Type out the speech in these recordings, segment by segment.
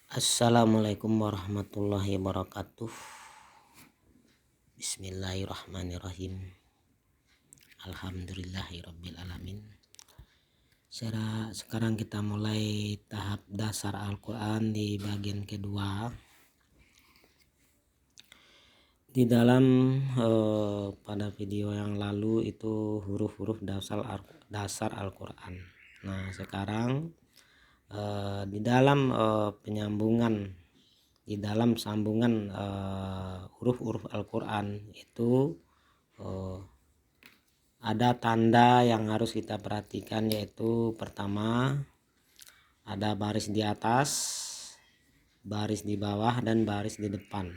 Assalamualaikum warahmatullahi wabarakatuh. Bismillahirrahmanirrahim. Alhamdulillahirabbil alamin. Sekarang kita mulai tahap dasar Al-Quran di bagian kedua. Di dalam pada video yang lalu itu huruf-huruf dasar Al-Quran. Nah sekarang di dalam penyambungan, di dalam sambungan huruf-huruf Al-Quran itu ada tanda yang harus kita perhatikan, yaitu pertama ada baris di atas, baris di bawah, dan baris di depan,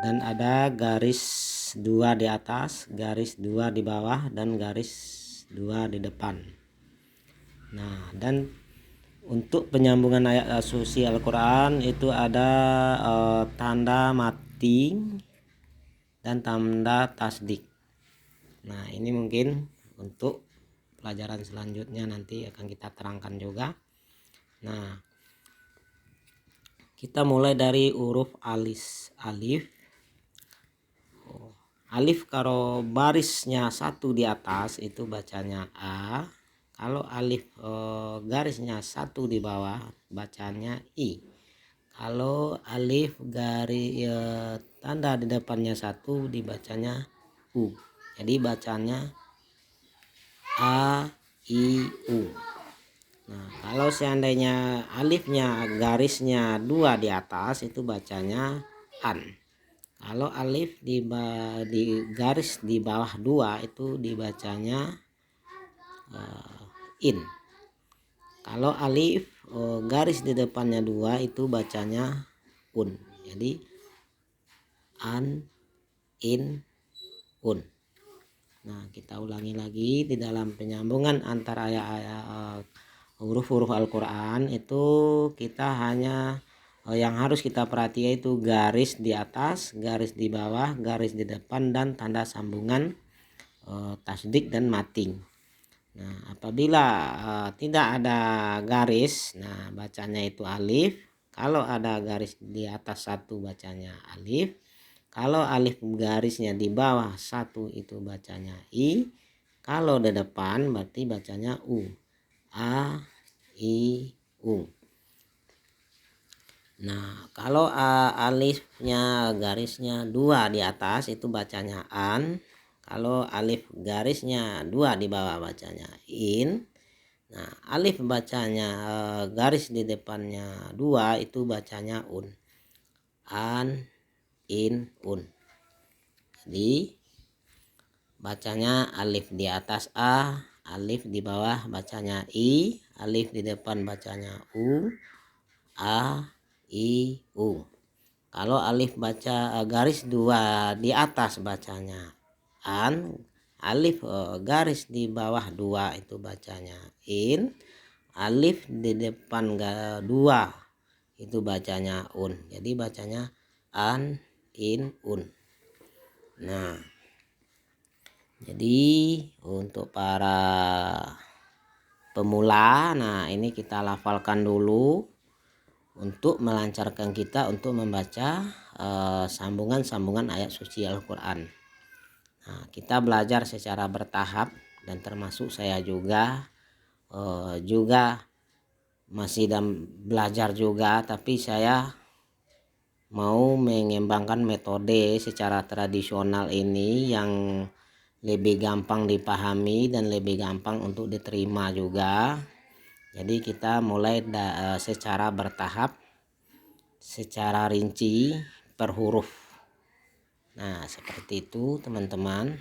dan ada garis 2 di atas, garis 2 di bawah, dan garis 2 di depan. Nah, dan untuk penyambungan ayat suci Al-Quran itu ada tanda mating dan tanda tasdik. Nah ini mungkin untuk pelajaran selanjutnya nanti akan kita terangkan juga. Nah kita mulai dari huruf alif. Alif kalau barisnya 1 di atas itu bacanya A. Kalau alif garisnya 1 di bawah bacanya I. Kalau alif garis tanda di depannya 1 dibacanya U. Jadi bacanya A, I, U. Nah kalau seandainya alifnya garisnya 2 di atas itu bacanya An. Kalau alif di garis di bawah 2 itu dibacanya In. Kalau alif garis di depannya 2 itu bacanya Un. Jadi An, In, Un. Nah kita ulangi lagi di dalam penyambungan antara ayat huruf-huruf Al-Quran itu kita hanya yang harus kita perhatikan itu garis di atas, garis di bawah, garis di depan, dan tanda sambungan tasdik dan mating. Nah apabila tidak ada garis, nah bacanya itu alif. Kalau ada garis di atas 1 bacanya alif. Kalau alif garisnya di bawah 1 itu bacanya I. Kalau di depan berarti bacanya U. A, I, U. Nah kalau alifnya garisnya 2 di atas itu bacanya An. Kalau alif garisnya 2 di bawah bacanya In. Nah alif bacanya garis di depannya 2 itu bacanya Un. An, In, Un. Jadi bacanya alif di atas A, alif di bawah bacanya I, alif di depan bacanya U, A, I, U. Kalau alif baca garis 2 di atas bacanya An, alif garis di bawah 2 itu bacanya In, alif di depan 2 itu bacanya Un. Jadi bacanya An, In, Un. Nah jadi untuk para pemula, nah ini kita lafalkan dulu untuk melancarkan kita untuk membaca sambungan-sambungan ayat suci Al-Quran. Nah kita belajar secara bertahap dan termasuk saya juga masih belajar juga, tapi saya mau mengembangkan metode secara tradisional ini yang lebih gampang dipahami dan lebih gampang untuk diterima juga. Jadi kita mulai secara bertahap, secara rinci per huruf. Nah seperti itu teman-teman.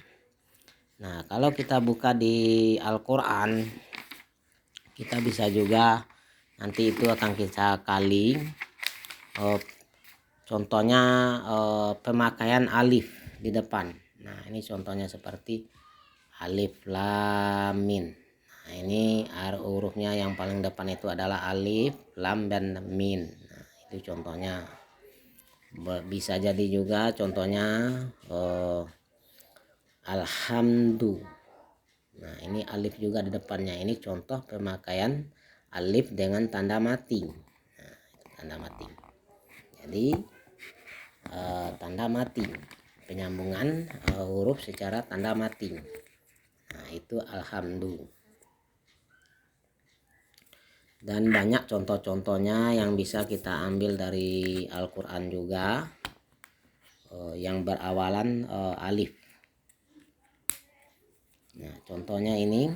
Nah kalau kita buka di Al-Quran, kita bisa juga nanti itu akan kita kali contohnya pemakaian alif di depan. Nah ini contohnya seperti alif lam min. Nah ini hurufnya yang paling depan itu adalah alif, lam, dan min. Nah itu contohnya. Bisa jadi juga contohnya alhamdu. Nah ini alif juga di depannya. Ini contoh pemakaian alif dengan tanda mati. Nah, tanda mati. Jadi tanda mati, penyambungan huruf secara tanda mati. Nah, itu alhamdulillah. Dan banyak contoh-contohnya yang bisa kita ambil dari Al-Quran juga, yang berawalan alif. Nah, contohnya ini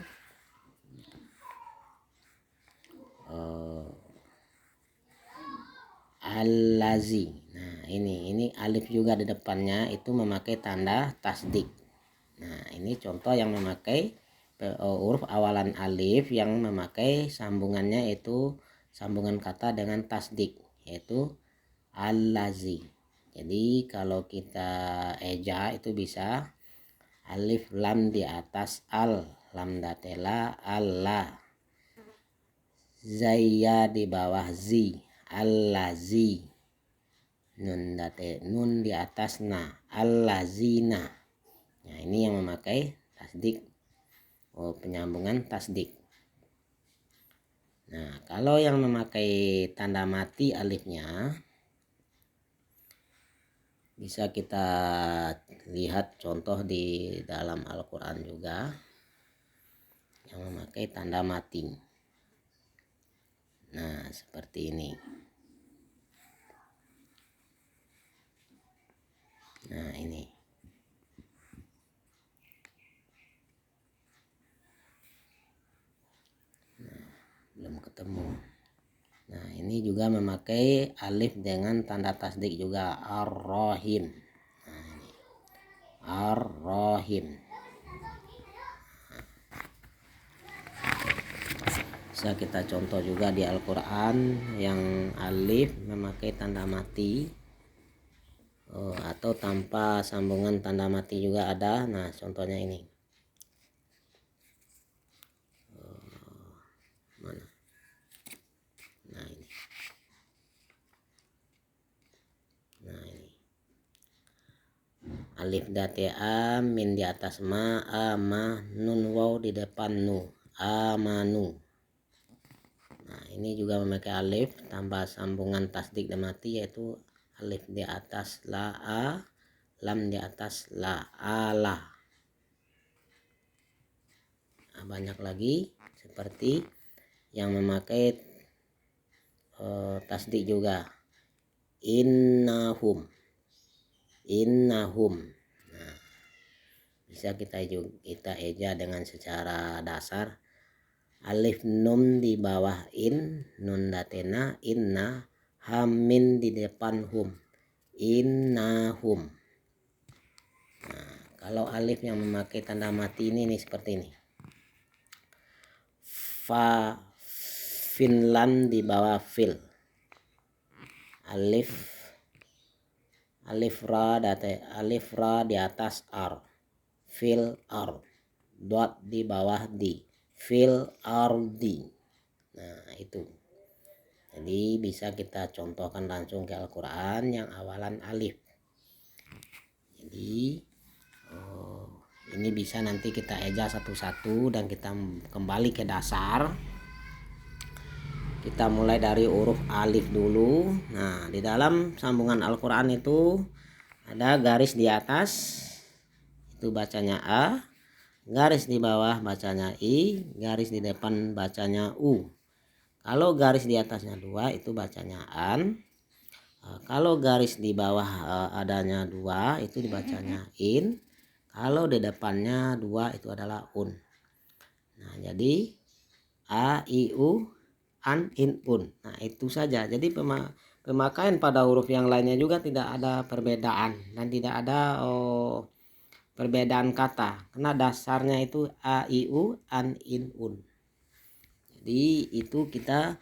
al-lazi. Nah, ini alif juga di depannya itu memakai tanda tasdik. Nah, ini contoh yang memakai huruf awalan alif yang memakai sambungannya itu sambungan kata dengan tasdik, yaitu al-lazi. Jadi kalau kita eja itu bisa alif lam di atas al, lam datela Allah, zaya di bawah zi, al-lazi, nun date nun di atas na, al-lazina. Nah, ini yang memakai tasdik, penyambungan tasdik. Nah, kalau yang memakai tanda mati alifnya, bisa kita lihat contoh di dalam Al-Quran juga yang memakai tanda mati. Nah, seperti ini. Nah, ini. Nah, belum ketemu. Nah, ini juga memakai alif dengan tanda tasdik juga, ar-rahim. Nah, ini ar-rahim. Bisa kita contoh juga di Al-Quran yang alif memakai tanda mati, atau tanpa sambungan tanda mati juga ada. Nah, contohnya ini. Mana? Nah, ini. Nah, ini. Alif date a, min di atas ma, a ma, nun waw di depan nu, amanu. Nah, ini juga memakai alif tanpa sambungan tasdik dan mati, yaitu alif di atas la a, lam di atas la, ala. Nah, banyak lagi seperti yang memakai tasdik juga, innahum, innahum. Nah, bisa kita eja dengan secara dasar, alif nun di bawah in, nun datena inna, hamin di depan hum, innahum. Nah, kalau alif yang memakai tanda mati ini seperti ini, fa, Finland di bawah fil, alif ra di atas ar, fil ar, dot di bawah di, fil ardi. Nah, itu. Jadi bisa kita contohkan langsung ke Al-Quran yang awalan alif. Jadi ini bisa nanti kita eja satu-satu dan kita kembali ke dasar. Kita mulai dari huruf alif dulu. Nah, di dalam sambungan Al-Quran itu ada garis di atas, itu bacanya A, garis di bawah bacanya I, garis di depan bacanya U. Kalau garis di atasnya 2 itu bacanya an. Kalau garis di bawah adanya 2 itu dibacanya in. Kalau di depannya 2 itu adalah un. Nah, jadi a, i, u, an, in, un. Nah, itu saja. Jadi pemakaian pada huruf yang lainnya juga tidak ada perbedaan dan tidak ada perbedaan kata, karena dasarnya itu a, i, u, an, in, un. Jadi itu kita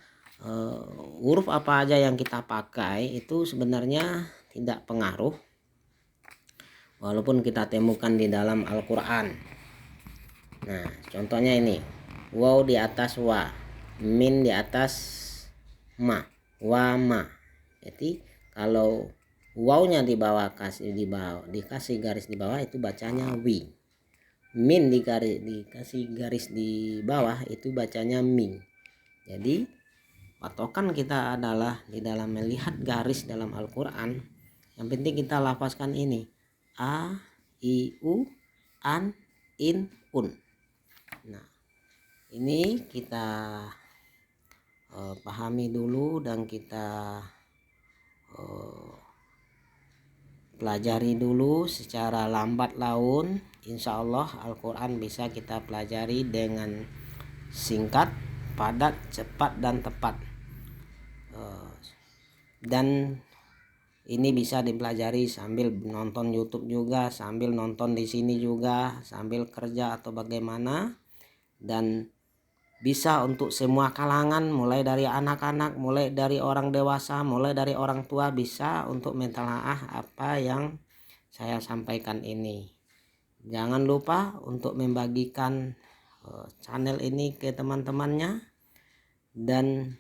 huruf apa aja yang kita pakai itu sebenarnya tidak pengaruh, walaupun kita temukan di dalam Al-Quran. Nah, contohnya ini, waw di atas wa, min di atas ma, wa ma. Jadi kalau wawnya di bawah dikasih garis di bawah itu bacanya wi. Min dikasih garis di bawah itu bacanya min. Jadi patokan kita adalah di dalam melihat garis dalam Al-Quran, yang penting kita lafazkan ini a, i, u, an, in, un. Nah, ini kita pahami dulu dan kita pelajari dulu secara lambat laun. Insya Allah Al-Quran bisa kita pelajari dengan singkat, padat, cepat, dan tepat. Dan ini bisa dipelajari sambil nonton YouTube juga, sambil nonton di sini juga, sambil kerja atau bagaimana. Dan bisa untuk semua kalangan, mulai dari anak-anak, mulai dari orang dewasa, mulai dari orang tua, bisa untuk mentalaah apa yang saya sampaikan ini. Jangan lupa untuk membagikan channel ini ke teman-temannya. Dan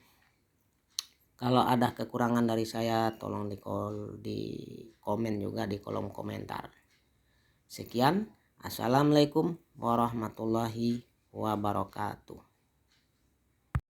kalau ada kekurangan dari saya, tolong di komen juga di kolom komentar. Sekian, assalamualaikum warahmatullahi wabarakatuh.